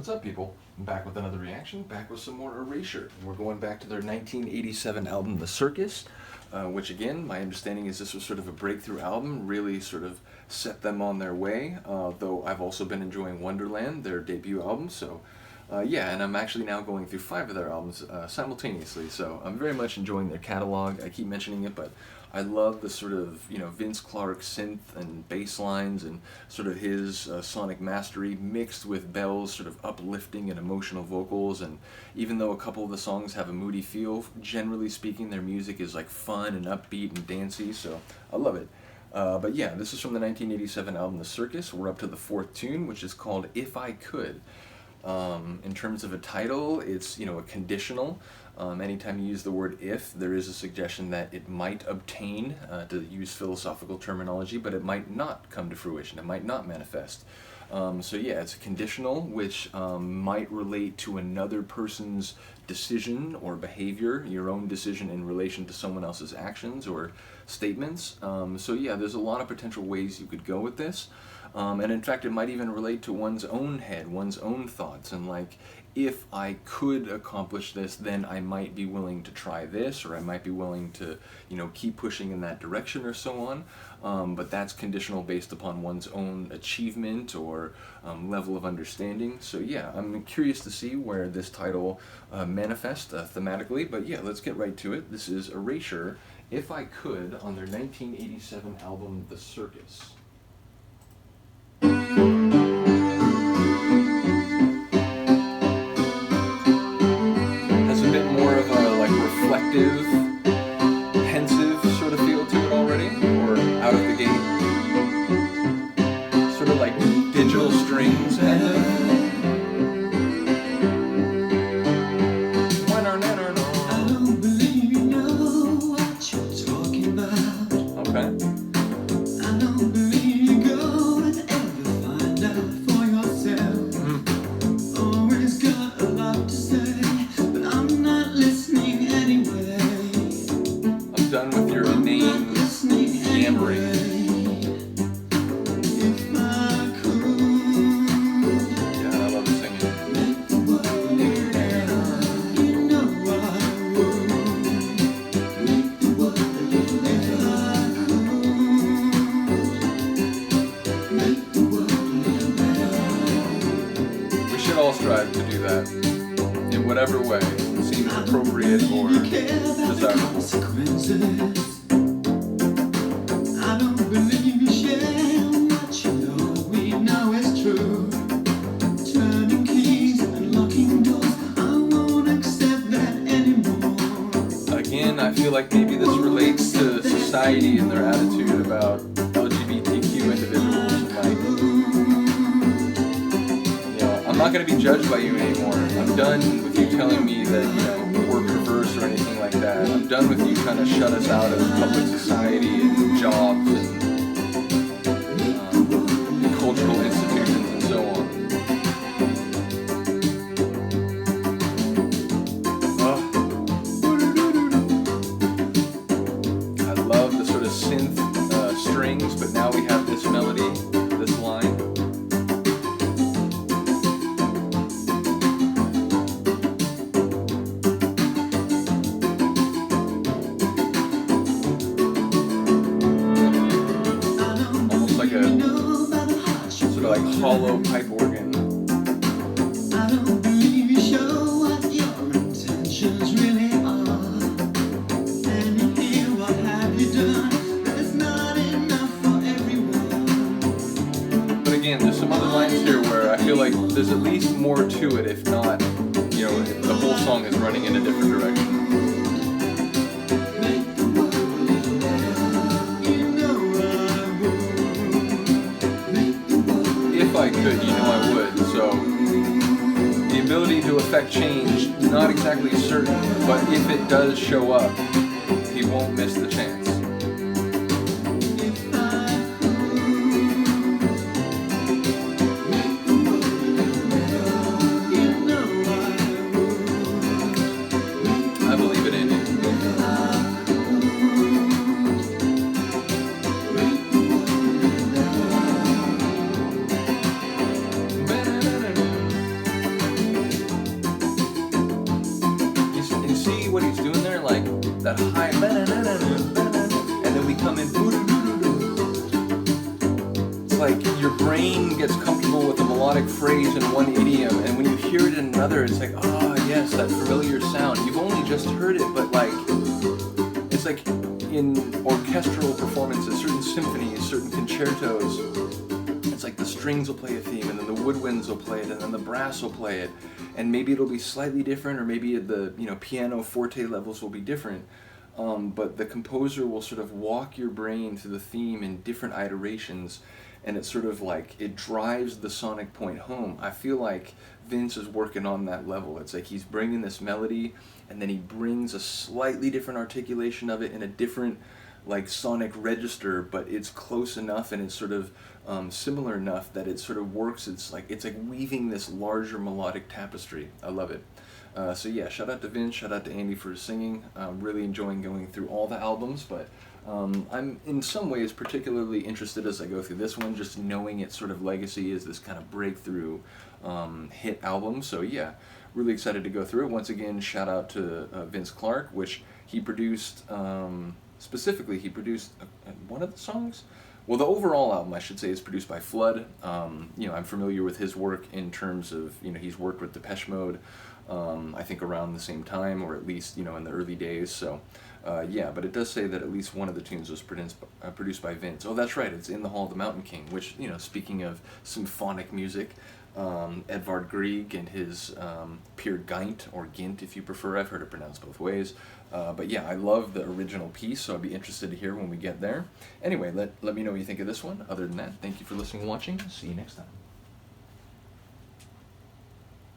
What's up, people? I'm back with another reaction, back with some more Erasure. And we're going back to their 1987 album, The Circus, which again, my understanding is this was sort of a breakthrough album, really sort of set them on their way, though I've also been enjoying Wonderland, their debut album, so yeah, and I'm actually now going through 5 of their albums simultaneously, so I'm very much enjoying their catalog. I keep mentioning it, but I love the sort of, Vince-Clarke synth and bass lines and sort of his sonic mastery mixed with Bell's sort of uplifting and emotional vocals. And even though a couple of the songs have a moody feel, generally speaking, their music is like fun and upbeat and dancey, so I love it. But yeah, this is from the 1987 album The Circus. We're up to the 4th tune, which is called If I Could. In terms of a title, it's a conditional. Anytime you use the word if, there is a suggestion that it might obtain, to use philosophical terminology, but it might not come to fruition, it might not manifest. So yeah, it's a conditional, which might relate to another person's decision or behavior, your own decision in relation to someone else's actions or statements. So yeah, there's a lot of potential ways you could go with this. And in fact, it might even relate to one's own head, one's own thoughts, and like, if I could accomplish this, then I might be willing to try this, or I might be willing to, keep pushing in that direction, or so on. But that's conditional based upon one's own achievement or level of understanding. So yeah, I'm curious to see where this title manifests thematically, but yeah, let's get right to it. This is Erasure, If I Could, on their 1987 album, The Circus. Reflective, pensive sort of feel to it already, or out of the gate. Sort of like digital strings kind of. I don't believe you know what you're talking about. Okay. I don't believe you go and ever find out for yourself. Always got a lot to say, but I'm not listening anyway. I'm done with your inane yammering. If I could, Yeah, I love singing. make the world better, you know I would. Make the world if I could. Make the world better. We should all strive to do that in whatever way seems appropriate or desirable. I don't believe you share what you know we know is true. Turning keys and locking doors, I won't accept that anymore. Again, I feel like maybe this relates to society and their attitude about LGBTQ individuals and like, I'm not going to be judged by you anymore. I'm done with you telling me that, we're perverse or anything like that. I'm done with you trying to shut us out of public society and jobs and cultural institutions and so on. I love the sort of synth strings, but now we have this melody, this line. Hollow pipe organ. I don't believe you show what your intentions really are. And you hear what have you done? There's not enough for everyone. But again, there's some other lines here where I feel like there's at least more to it, if not, the whole song is running in a different direction. Make the world better, you know I would. Make the world If I could, I would. So the ability to affect change, not exactly certain, but if it does show up, he won't miss the chance. if I could. Make the world better, you know I would. I believe it in you. If I could. Make the world better. that high, and then we come in. It's like your brain gets comfortable with a melodic phrase in one idiom, and when you hear it in another, it's like, oh yes, that familiar sound. You've only just heard it, but like, it's like in orchestral performances, certain symphonies, certain concertos, it's like the strings will play a theme, and then the woodwinds will play it, and then the brass will play it, and maybe it'll be slightly different, or maybe the piano forte levels will be different, but the composer will sort of walk your brain through the theme in different iterations, and it's sort of like it drives the sonic point home. I feel like Vince is working on that level. It's like he's bringing this melody, and then he brings a slightly different articulation of it in a different like sonic register, but it's close enough and it's sort of similar enough that it sort of works. It's like weaving this larger melodic tapestry. I love it. So yeah, shout out to Vince, shout out to Andy for singing. I'm really enjoying going through all the albums, but I'm in some ways particularly interested as I go through this one, just knowing its sort of legacy is this kind of breakthrough hit album. So yeah, really excited to go through it. Once again, shout out to Vince-Clarke, which he produced, specifically he produced one of the songs. Well, the overall album, I should say, is produced by Flood. I'm familiar with his work in terms of, he's worked with Depeche Mode, I think around the same time, or at least, in the early days. So, but it does say that at least one of the tunes was produced by Vince. Oh, that's right, it's In the Hall of the Mountain King, which, speaking of symphonic music, Edvard Grieg and his Peer Gynt, or Gint if you prefer, I've heard it pronounced both ways. But yeah, I love the original piece, so I'd be interested to hear when we get there. Anyway, let me know what you think of this one. Other than that, thank you for listening and watching. See you next time.